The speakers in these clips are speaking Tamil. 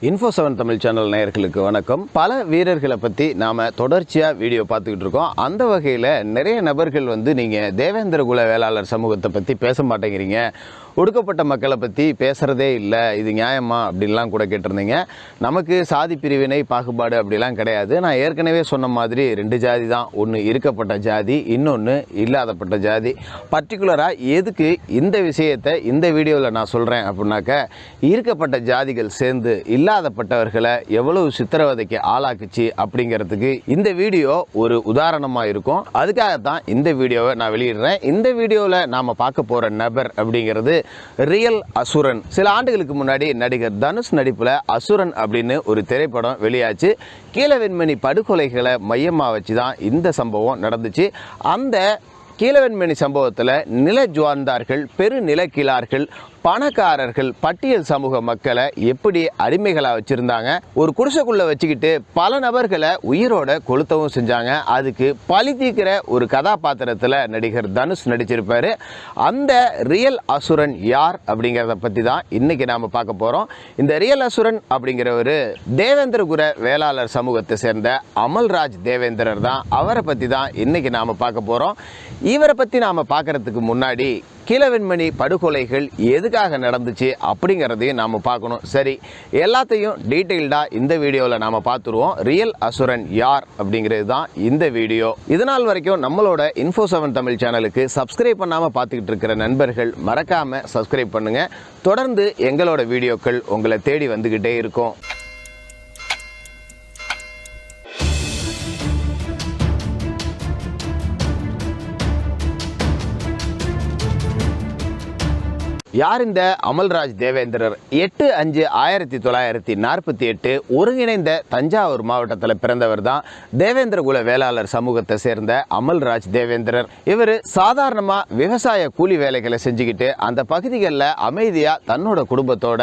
Info7 தமிழ் சேனல் நேயர்களுக்கு வணக்கம். பல வீரர்களை பத்தி நாம தொடர்ச்சியா வீடியோ பார்த்துக்கிட்டு இருக்கோம். அந்த வகையில் நிறைய நபர்கள் நீங்க தேவேந்திர குல வேளாளர் சமூகத்தை பத்தி பேச மாட்டேங்கிறீங்க, ஒடுக்கப்பட்ட மக்களை பற்றி பேசுகிறதே இல்லை, இது நியாயமா அப்படின்லாம் கூட கேட்டிருந்தீங்க. நமக்கு சாதி பிரிவினை பாகுபாடு அப்படிலாம் கிடையாது. நான் ஏற்கனவே சொன்ன மாதிரி ரெண்டு ஜாதி தான், ஒன்று இருக்கப்பட்ட ஜாதி, இன்னொன்று இல்லாதப்பட்ட ஜாதி. பர்டிகுலராக எதுக்கு இந்த விஷயத்தை இந்த வீடியோவில் நான் சொல்கிறேன் அப்படின்னாக்க, இருக்கப்பட்ட ஜாதிகள் சேர்ந்து இல்லாதப்பட்டவர்களை எவ்வளவு சித்திரவதைக்கு ஆளாக்குச்சு அப்படிங்கிறதுக்கு இந்த வீடியோ ஒரு உதாரணமாக இருக்கும். அதுக்காகத்தான் இந்த வீடியோவை நான் வெளியிடுறேன். இந்த வீடியோவில் நாம் பார்க்க போகிற நபர் அப்படிங்கிறது ரியல் அசுரன். சில ஆண்டுகளுக்கு முன்னாடி நடிகர் தனுஷ் நடிப்புல அசுரன் அப்படின்னு ஒரு திரைப்படம் வெளியாச்சு. கீழவெண்மணி படுகொலைகளை மையமாக வச்சு தான் இந்த சம்பவம் நடந்துச்சு. அந்த கீழவெண்மணி சம்பவத்தில் நில ஜுவார்ந்தார்கள், பெரு நிலக்கிழார்கள், பணக்காரர்கள், பட்டியல் சமூக மக்களை எப்படி அடிமைகளாக வச்சுருந்தாங்க, ஒரு குடிசைக்குள்ளே வச்சுக்கிட்டு பல நபர்களை உயிரோட கொளுத்தவும் செஞ்சாங்க. அதுக்கு பழி தீர்க்கிற ஒரு கதாபாத்திரத்தில் நடிகர் தனுஷ் நடிச்சிருப்பார். அந்த ரியல் அசுரன் யார் அப்படிங்கிறத பற்றி தான் இன்றைக்கி நாம் பார்க்க போகிறோம். இந்த ரியல் அசுரன் அப்படிங்கிறவர் தேவேந்திர குல வேளாளர் சமூகத்தை சேர்ந்த அமல்ராஜ் தேவேந்திரர் தான். அவரை பற்றி தான் இன்றைக்கி நாம் பார்க்க போகிறோம். இவரை பற்றி நாம் பார்க்குறதுக்கு முன்னாடி கீழவெண்மணி படுகொலைகள் எதுக்காக நடந்துச்சு அப்படிங்கிறதையும் நாம் பார்க்கணும். சரி, எல்லாத்தையும் டீட்டெயில்டாக இந்த வீடியோவில் நாம் பார்த்துருவோம். ரியல் அசுரன் யார் அப்படிங்கிறது தான் இந்த வீடியோ. இதனால் வரைக்கும் நம்மளோட Info7 தமிழ் சேனலுக்கு சப்ஸ்கிரைப் பண்ணாமல் பார்த்துக்கிட்டு இருக்கிற நண்பர்கள் மறக்காமல் சப்ஸ்கிரைப் பண்ணுங்கள். தொடர்ந்து எங்களோட வீடியோக்கள் உங்களை தேடி வந்துக்கிட்டே இருக்கும். யார் இந்த அமல்ராஜ் தேவேந்திரர்? 8/5/1948 ஒருங்கிணைந்த தஞ்சாவூர் மாவட்டத்தில் பிறந்தவர் தான் தேவேந்திர குல வேளாளர் சமூகத்தை சேர்ந்த அமல்ராஜ் தேவேந்திரர். இவர் சாதாரணமாக விவசாய கூலி வேலைகளை செஞ்சுக்கிட்டு அந்த பகுதிகளில் அமைதியாக தன்னோட குடும்பத்தோட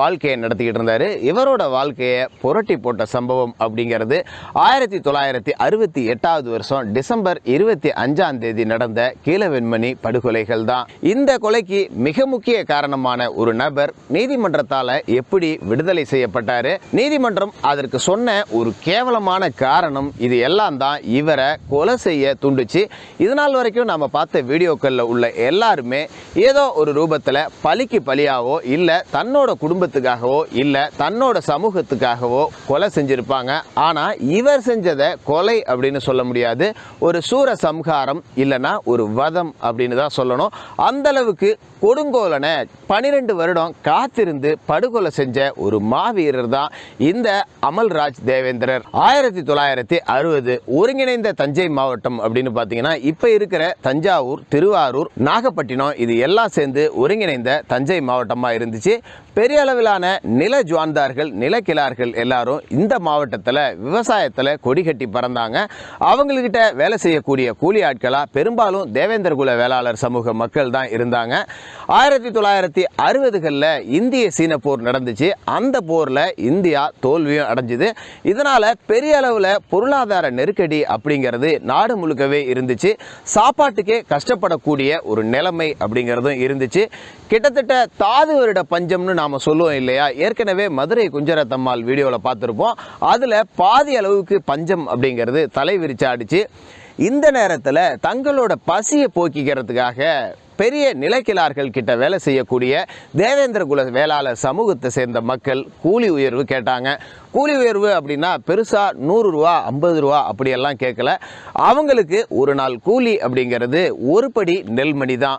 வாழ்க்கையை நடத்திக்கிட்டு இருந்தார். இவரோட வாழ்க்கையை புரட்டி போட்ட சம்பவம் அப்படிங்கிறது 1968 வருஷம் டிசம்பர் 25 நடந்த கீழவெண்மணி படுகொலைகள் தான். இந்த கொலைக்கு மிக முக்கிய காரணமான ஒரு நபர் நீதிமன்றத்தால எப்படி விடுதலை செய்யப்பட்டாரு, நீதிமன்றம் அதற்கு சொன்ன ஒரு கேவலமான காரணம், இது எல்லாம் தான் இவரை கொலை செய்ய தூண்டுச்சு. இதனால் வரைக்கும் நாம பார்த்த வீடியோக்கள்ல உள்ள எல்லாருமே ஏதோ ஒரு ரூபத்துல பழிக்கு பழியாவோ இல்ல தன்னோட குடும்பத்துக்காகவோ இல்ல தன்னோட சமூகத்துக்காகவோ கொலை செஞ்சிருப்பாங்க. ஆனா இவர் செஞ்சதை கொலை அப்படின்னு சொல்ல முடியாது, ஒரு சூர சம்ஹாரம் இல்லைன்னா ஒரு வதம் அப்படின்னு தான் சொல்லணும். அந்த அளவுக்கு கொடுங்கோலனை 12 வருடம் காத்திருந்து படுகொலை செஞ்ச ஒரு மாவீரர் தான் இந்த அமல்ராஜ் தேவேந்திரர். 1960 ஒருங்கிணைந்த தஞ்சை மாவட்டம் அப்படின்னு பார்த்தீங்கன்னா இப்போ இருக்கிற தஞ்சாவூர், திருவாரூர், நாகப்பட்டினம் இது எல்லாம் சேர்ந்து ஒருங்கிணைந்த தஞ்சை மாவட்டமாக இருந்துச்சு. பெரிய அளவிலான நில ஜுவார்ந்தார்கள், நிலக்கிழார்கள் எல்லாரும் இந்த மாவட்டத்தில் விவசாயத்தில் கொடி கட்டி பறந்தாங்க. அவங்கக்கிட்ட வேலை செய்யக்கூடிய கூலி ஆட்களாக பெரும்பாலும் தேவேந்திர குல வேளாளர் சமூக மக்கள் தான் இருந்தாங்க. 1960களில் இந்திய சீன போர் நடந்துச்சு. அந்த போரில் இந்தியா தோல்வியும் அடைஞ்சுது. இதனால் பெரிய அளவில் பொருளாதார நெருக்கடி அப்படிங்கிறது நாடு முழுக்கவே இருந்துச்சு. சாப்பாட்டுக்கே கஷ்டப்படக்கூடிய ஒரு நிலைமை அப்படிங்கிறதும் இருந்துச்சு. கிட்டத்தட்ட தாது வருட பஞ்சம்னு நாம சொல்லுவோம் இல்லையா? ஏற்கனவே மதுரை குஞ்சரத்தம்மாள் வீடியோவில் பார்த்துருப்போம். அதில் பாதி அளவுக்கு பஞ்சம் அப்படிங்கிறது தலை விரிச்சாடிச்சு. இந்த நேரத்தில் தங்களோட பசியை போக்கிக்கிறதுக்காக பெரிய நிலக்கிழார்கள் கிட்ட வேலை செய்யக்கூடிய தேவேந்திர குல வேளாளர் சமூகத்தை சேர்ந்த மக்கள் கூலி உயர்வு கேட்டாங்க. கூலி உயர்வு அப்படின்னா பெருசா 100 ரூபா 50 ரூபா அப்படியெல்லாம் கேட்கல. அவங்களுக்கு ஒரு நாள் கூலி அப்படிங்கிறது ஒரு படி நெல்மணி தான்.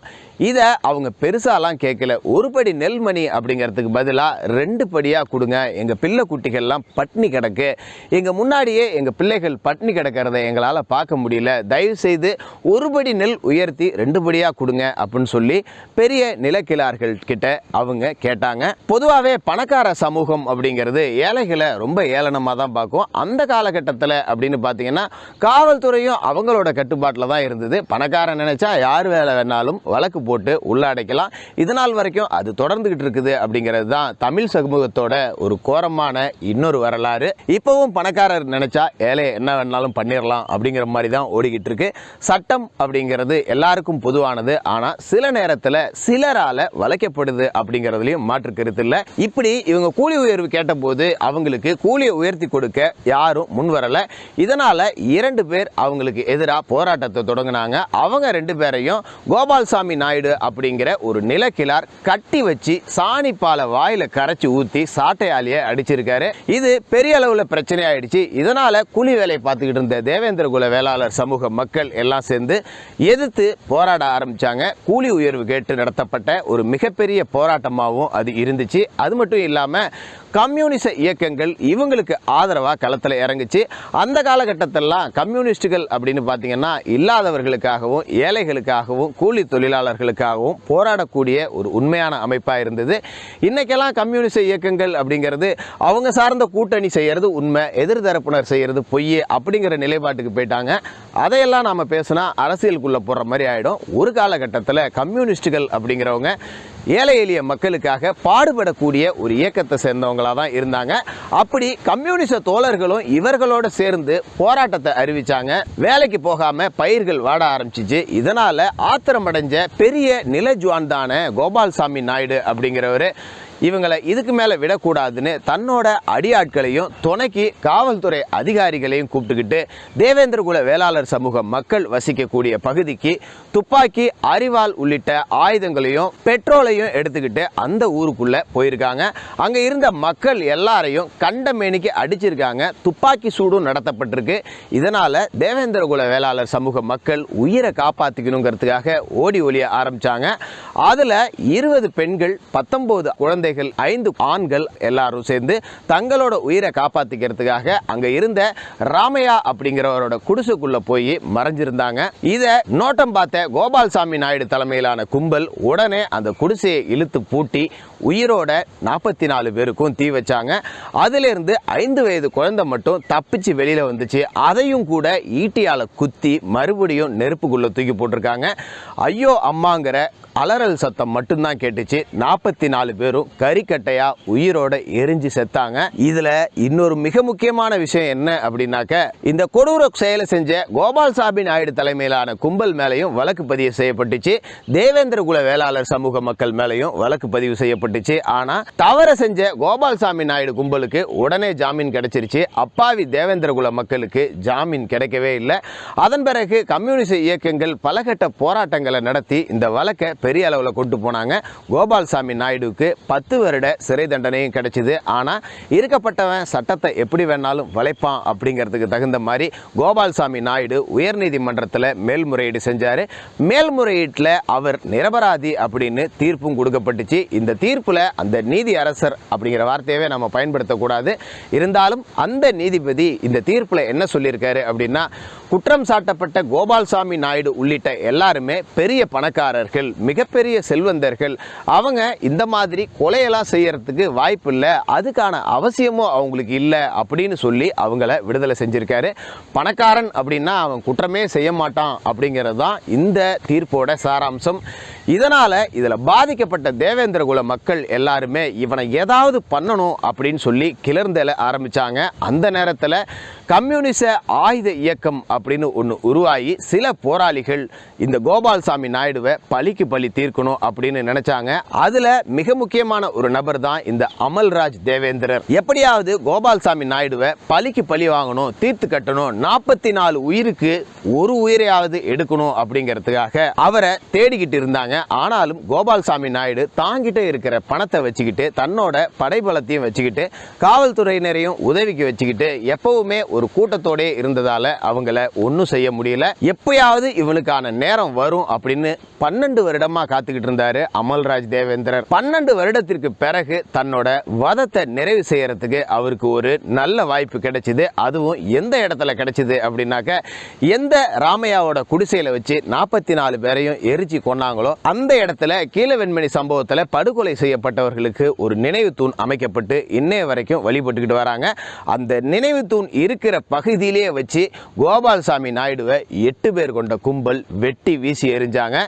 இதை அவங்க பெருசாலாம் கேட்கல. ஒரு படி நெல்மணி அப்படிங்கிறதுக்கு பதிலாக 2 படியாக கொடுங்க, எங்கள் பிள்ளை குட்டிகள்லாம் பட்னி கிடக்கு, எங்கள் முன்னாடியே எங்கள் பிள்ளைகள் பட்னி கிடக்கிறத எங்களால் பார்க்க முடியல, தயவு செய்து ஒரு படி நெல் உயர்த்தி 2 படியாக கொடுங்க அப்படின்னு சொல்லி பெரிய நிலக்கிழார்கள் கிட்ட அவங்க கேட்டாங்க. பொதுவாகவே பணக்கார சமூகம் அப்படிங்கிறது ஏழைகளை ரொம்ப ஏளனமாக தான் பார்க்கும். அந்த காலகட்டத்தில் அப்படின்னு பார்த்தீங்கன்னா காவல்துறையும் அவங்களோட கட்டுப்பாட்டில் தான் இருந்தது. பணக்காரன் நினைச்சா யார் வேலை வேணாலும் வழக்கு போட்டு உள்ள அடைக்கலாம். இதனால் வரைக்கும் அது தொடர்ந்துகிட்டு இருக்குது அப்படிங்கிறது தான் தமிழ் சமூகத்தோட ஒரு கோரமான இன்னொரு வரலாறு. இப்பவும் பணக்காரர் நினைச்சா ஏழை என்ன வேணாலும் பண்ணிடலாம் அப்படிங்கிற மாதிரி தான் ஓடிக்கிட்டு இருக்கு. சட்டம் அப்படிங்கிறது எல்லாருக்கும் பொதுவானது. ஆனா சில நேரத்தில் சிலரால வளைக்கப்படுது அப்படிங்கிறதுலையும் மாற்று கருத்து இல்லை. இப்படி இவங்க கூலி உயர்வு கேட்டபோது அவங்களுக்கு கூலியை உயர்த்தி கொடுக்க யாரும் முன் வரல. இதனால 2 பேர் அவங்களுக்கு எதிராக போராட்டத்தை தொடங்கினாங்க. அவங்க 2 பேரையும் கோபால்சாமி நாயுடு அப்படிங்கிற ஒரு நிலக்கிழார் கட்டி வச்சு சாணிப்பால வாயில கரைச்சி ஊத்தி சாட்டையாலேயே அடிச்சிருக்காரு. இது பெரிய அளவுல பிரச்சனை ஆயிடுச்சு. இதனால கூலி வேலையை பார்த்துக்கிட்டு இருந்த தேவேந்திர குல வேளாளர் சமூக மக்கள் எல்லாம் சேர்ந்து எதிர்த்து போராட ஆரம்பிச்சாங்க. கூலி உயர்வு கேட்டு நடத்தப்பட்ட ஒரு மிகப்பெரிய போராட்டமாகவும் அது இருந்துச்சு. அது மட்டும் இல்லாம கம்யூனிச இயக்கங்கள் இவங்களுக்கு ஆதரவாக களத்தில் இறங்குச்சு. அந்த காலகட்டத்திலாம் கம்யூனிஸ்டுகள் அப்படின்னு பார்த்தீங்கன்னா இல்லாதவர்களுக்காகவும் ஏழைகளுக்காகவும் கூலி தொழிலாளர்களுக்காகவும் போராடக்கூடிய ஒரு உண்மையான அமைப்பாக இருந்தது. இன்னைக்கெல்லாம் கம்யூனிச இயக்கங்கள் அப்படிங்கிறது அவங்க சார்ந்த கூட்டணி செய்கிறது உண்மை, எதிர்தரப்பினர் செய்கிறது பொய் அப்படிங்கிற நிலைப்பாட்டுக்கு போயிட்டாங்க. அதையெல்லாம் நாம் பேசினா அரசியலுக்குள்ளே போடுற மாதிரி ஆகிடும். ஒரு காலகட்டத்தில் கம்யூனிஸ்டுகள் அப்படிங்கிறவங்க ஏழை எளிய மக்களுக்காக பாடுபடக்கூடிய ஒரு இயக்கத்தை சேர்ந்தவங்களாக தான் இருந்தாங்க. அப்படி கம்யூனிச தோழர்களும் இவர்களோட சேர்ந்து போராட்டத்தை அறிவிச்சாங்க. வேலைக்கு போகாம பயிர்கள் வாட ஆரம்பிச்சிச்சு. இதனால ஆத்திரமடைஞ்ச பெரிய நிலஜுவான்தான கோபால்சாமி நாயுடு அப்படிங்கிறவர் இவங்களை இதுக்கு மேலே விடக்கூடாதுன்னு தன்னோட அடியாட்களையும் துணைக்கு காவல்துறை அதிகாரிகளையும் கூப்பிட்டுக்கிட்டு தேவேந்திர குல வேளாளர் சமூக மக்கள் வசிக்கக்கூடிய பகுதிக்கு துப்பாக்கி, அரிவாள் உள்ளிட்ட ஆயுதங்களையும் பெட்ரோலையும் எடுத்துக்கிட்டு அந்த ஊருக்குள்ள போயிருக்காங்க. அங்க இருந்த மக்கள் எல்லாரையும் கண்டமேனிக்கு அடிச்சிருக்காங்க. துப்பாக்கி சூடும் நடத்தப்பட்டிருக்கு. இதனால தேவேந்திர குல வேளாளர் சமூக மக்கள் உயிரை காப்பாற்றிக்கணுங்கிறதுக்காக ஓடி ஒளிய ஆரம்பிச்சாங்க. அதுல 20 பெண்கள், 19 குழந்தைகள், 5 ஆண்கள் எல்லாரும் சேர்ந்து தங்களோட உயிரை காப்பாத்திக்கிறதுக்காக அங்க இருந்த ராமையா அப்படிங்கிறவரோட குடிசுக்குள்ள போய் மறைஞ்சிருந்தாங்க. இத நோட்டம் பார்த்த கோபால்சாமி நாயுடு தலைமையிலான கும்பல் உடனே அந்த குடிசையை இழுத்து பூட்டி உயிரோட 44 பேருக்கும் தீ வச்சாங்க. அதிலிருந்து 5 வயது குழந்தை மட்டும் தப்பிச்சு வெளியில வந்துச்சு. அதையும் கூட ஈட்டியால குத்தி மறுபடியும் நெருப்புக்குள்ள தூக்கி போட்டிருக்காங்க. ஐயோ அம்மாங்கிற அலறல் சத்தம் மட்டும்தான் கேட்டுச்சு. 44 பேரும் கறிக்கட்டையா உயிரோட எரிஞ்சு செத்தாங்க. இதுல இன்னொரு மிக முக்கியமான விஷயம் என்ன அப்படின்னாக்க, இந்த கொடூர செயலை செஞ்ச கோபால்சாமி நாயுடு தலைமையிலான கும்பல் மேலையும் வழக்கு பதிவு செய்யப்பட்டுச்சு. தேவேந்திர குல வேளாளர் சமூக மக்கள் மேலையும் வழக்கு பதிவு செய்யப்பட்டுச்சு. ஆனா தவற செஞ்ச கோபால்சாமி நாயுடு கும்பலுக்கு உடனே ஜாமீன் கிடைச்சிருச்சு. அப்பாவி தேவேந்திர குல மக்களுக்கு ஜாமீன் கிடைக்கவே இல்லை. அதன் பிறகு கம்யூனிஸ்ட் இயக்கங்கள் பலகட்ட போராட்டங்களை நடத்தி இந்த வழக்கை பெரிய அளவில் கொண்டு போனாங்க. கோபால்சாமி நாயுடுக்கு 10 வருட சிறை தண்டனையும் கிடைச்சிது. ஆனால் இருக்கப்பட்டவன் சட்டத்தை எப்படி வேணாலும் வளைப்பான் அப்படிங்கிறதுக்கு தகுந்த மாதிரி கோபால்சாமி நாயுடு உயர்நீதிமன்றத்தில் மேல்முறையீடு செஞ்சார். மேல்முறையீட்டில் அவர் நிரபராதி அப்படின்னு தீர்ப்பும் கொடுக்கப்பட்டுச்சு. இந்த தீர்ப்பில் அந்த நீதி அரசர் அப்படிங்கிற வார்த்தையவே நம்ம பயன்படுத்தக்கூடாது. இருந்தாலும் அந்த நீதிபதி இந்த தீர்ப்பில் என்ன சொல்லியிருக்காரு அப்படின்னா, குற்றம் சாட்டப்பட்ட கோபால்சாமி நாயுடு உள்ளிட்ட எல்லாருமே பெரிய பணக்காரர்கள், மிகப்பெரிய செல்வந்தர்கள். அவங்க இந்த மாதிரி கொலையெல்லாம் செய்யறதுக்கு வாய்ப்பு இல்லை, அதுக்கான அவசியமும் அவங்களுக்கு இல்லை அப்படின்னு சொல்லி அவங்கள விடுதலை செஞ்சிருக்காரு. பணக்காரன் அப்படின்னா அவன் குற்றமே செய்ய மாட்டான் அப்படிங்கிறது தான் இந்த தீர்ப்போட சாராம்சம். இதனால இதில் பாதிக்கப்பட்ட தேவேந்திர குல மக்கள் எல்லாருமே இவனை ஏதாவது பண்ணணும் அப்படின்னு சொல்லி கிளர்ந்தெழ ஆரம்பிச்சாங்க. அந்த நேரத்தில் கம்யூனிச ஆயுத இயக்கம் அப்படின்னு ஒன்று உருவாகி சில போராளிகள் இந்த கோபால்சாமி நாயுடுவை பழிக்கு பழி தீர்க்கணும் அப்படின்னு நினைச்சாங்க. அதுல மிக முக்கியமான ஒரு நபர் தான் இந்த அமல்ராஜ் தேவேந்திரர். எப்படியாவது கோபால்சாமி நாயுடுவை பழிக்கு பழி வாங்கணும், தீர்த்து கட்டணும், 44 உயிருக்கு ஒரு உயிரையாவது எடுக்கணும் அப்படிங்கிறதுக்காக அவரை தேடிக்கிட்டு இருந்தாங்க. ஆனாலும் கோபால்சாமி நாயுடு தாங்கிட்ட இருக்கிற பணத்தை வச்சுக்கிட்டு, தன்னோட படைபலத்தையும் வச்சுக்கிட்டு, காவல்துறையினரையும் உதவிக்கு வச்சுக்கிட்டு எப்பவுமே ஒரு கூட்டத்தோட இருந்ததால அவங்கள ஒன்றும் செய்ய முடியல. எப்பயாவது இவனுக்கான நேரம் வரும் அப்படின்னு 12 வருடமா காத்துக்கிட்டு இருந்தாரு அமல்ராஜ் தேவேந்திரர். 12 வருடத்திற்கு பிறகு தன்னோட வதத்தை நிறைவு செய்யறதுக்கு அவருக்கு ஒரு நல்ல வாய்ப்பு கிடைச்சது. அதுவும் எந்த இடத்துல கிடைச்சது அப்படின்னாக்க, எந்த ராமையாவோட குடிசையில வச்சு 44 பேரையும் எரிச்சு கொண்டாங்களோ அந்த இடத்துல கீழவெண்மணி சம்பவத்தில் படுகொலை செய்யப்பட்டவர்களுக்கு ஒரு நினைவு தூண் அமைக்கப்பட்டு இன்னைய வரைக்கும் வழிபட்டுக்கிட்டு வராங்க. அந்த நினைவு தூண் இருக்கிற பகுதியிலேயே வச்சு கோபால்சாமி நாயுடுவை 8 பேர் கொண்ட கும்பல் வெட்டி வீசி எரிஞ்சாங்க.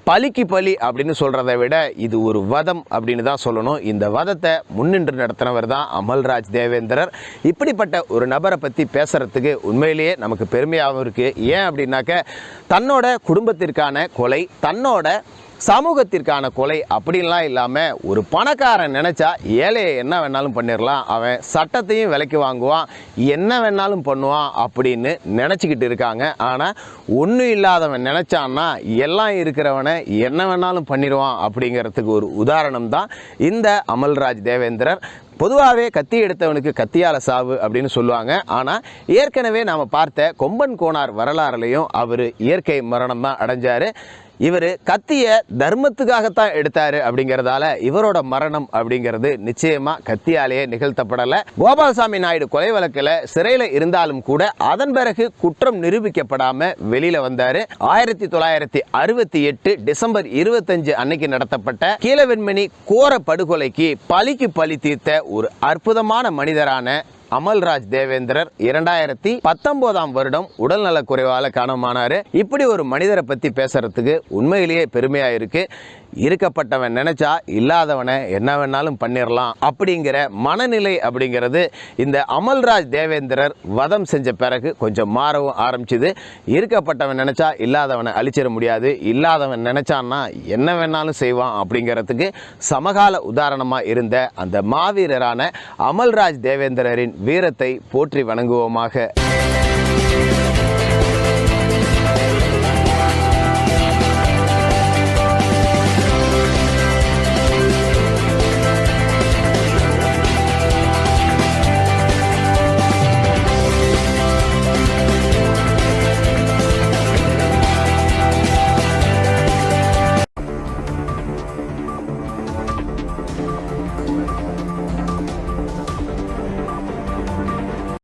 பலிக்கு பலி அப்படின்னு சொல்கிறத விட இது ஒரு வதம் அப்படின்னு தான் சொல்லணும். இந்த வதத்தை முன்னின்று நடத்தினவர் தான் அமல்ராஜ் தேவேந்திரர். இப்படிப்பட்ட ஒரு நபரை பற்றி பேசுகிறதுக்கு உண்மையிலேயே நமக்கு பெருமையாகவும் இருக்குது. ஏன் அப்படின்னாக்க தன்னோட குடும்பத்திற்கான கொலை, தன்னோட சமூகத்திற்கான கொலை அப்படின்லாம் இல்லாமல் ஒரு பணக்காரன் நினச்சா ஏழையை என்ன வேணாலும் பண்ணிடலாம், அவன் சட்டத்தையும் விலைக்கு வாங்குவான், என்ன வேணாலும் பண்ணுவான் அப்படின்னு நினச்சிக்கிட்டு இருக்காங்க. ஆனால் ஒன்றும் இல்லாதவன் நினச்சான்னா எல்லாம் இருக்கிறவனை என்ன வேணாலும் பண்ணிடுவான் அப்படிங்கிறதுக்கு ஒரு உதாரணம் தான் இந்த அமல்ராஜ் தேவேந்திரர். பொதுவாகவே கத்தி எடுத்தவனுக்கு கத்தியால் சாவு அப்படின்னு சொல்லுவாங்க. ஆனால் ஏற்கனவே நாம் பார்த்த கொம்பன் கோனார் வரலாறுலையும் அவர் இயற்கை மரணம் தான் அடைஞ்சார். இவர் கத்தியை தர்மத்துக்காகத்தான் எடுத்தார் அப்படிங்கிறதால இவரோட மரணம் அப்படிங்கிறது நிச்சயமாக கத்தியாலேயே நிகழ்த்தப்படலை. கோபாலசாமி நாயுடு கொலை வழக்கில் சிறையில் இருந்தாலும் கூட அதன் பிறகு குற்றம் நிரூபிக்கப்படாமல் வெளியில் வந்தார். 1968 டிசம்பர் 25 அன்னைக்கு நடத்தப்பட்ட கீழவெண்மணி கோர படுகொலைக்கு பலிக்கு பலி தீர்த்த ஒரு அற்புதமான மனிதரான அமல்ராஜ் தேவேந்திரர் 2019 வருடம் உடல்நல குறைவால காணமானார். இப்படி ஒரு மனிதரை பற்றி பேசுறதுக்கு உண்மையிலேயே பெருமையாக இருக்கு. இருக்கப்பட்டவன் நினைச்சா இல்லாதவனை என்ன வேணாலும் பண்ணிடலாம் அப்படிங்கிற மனநிலை அப்படிங்கிறது இந்த அமல்ராஜ் தேவேந்திரர் வதம் செஞ்ச பிறகு கொஞ்சம் மாறவும் ஆரம்பிச்சுது. இருக்கப்பட்டவன் நினைச்சா இல்லாதவனை அழிச்சிட முடியாது, இல்லாதவன் நினைச்சான்னா என்ன வேணாலும் செய்வான் அப்படிங்கிறதுக்கு சமகால உதாரணமாக இருந்த அந்த மாவீரரான அமல்ராஜ் தேவேந்திரரின் வீரத்தை போற்றி வணங்குவோமாக.